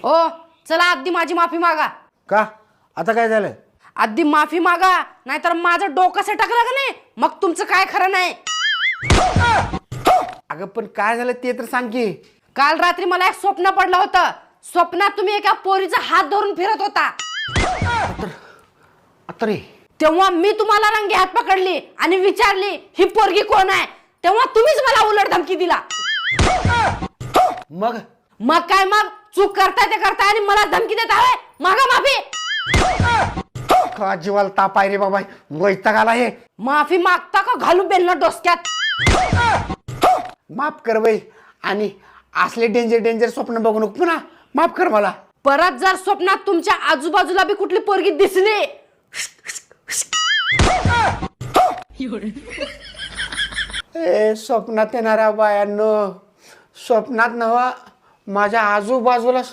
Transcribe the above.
ओ चला आधी माझी माफी मागा. का आता काय झालं? आधी माफी मागा, नाहीतर माझं डोकं सटकलं का नाही मग तुमचं काय खरं नाही. अगं पण काय झालं ते तर सांग की. काल रात्री मला एक स्वप्न पडलं होतं. स्वप्नात तुम्ही एका पोरीचा हात धरून फिरत होता. आता रे तेव्हा मी तुम्हाला रंगे हात पकडली आणि विचारली ही पोरगी कोण आहे. तेव्हा तुम्हीच मला उलट धमकी दिला. मग मग काय मग चूक करताय ते करताय आणि मला धमकी देत आहे. मागा माफी. का जीवाला ताप आहे रे बाबा, वैताग आला हे. माफी मागता का घालू बेलना डोसक्यात. माफ कर बाई, आणि असले डेंजर स्वप्न बघू नको पुन्हा. माफ कर मला. परत जर स्वप्नात तुमच्या आजूबाजूला बी कुठली पोरगी दिसली ए स्वप्नात येणाऱ्या बायांनो, स्वप्नात नवा माझ्या आजूबाजूला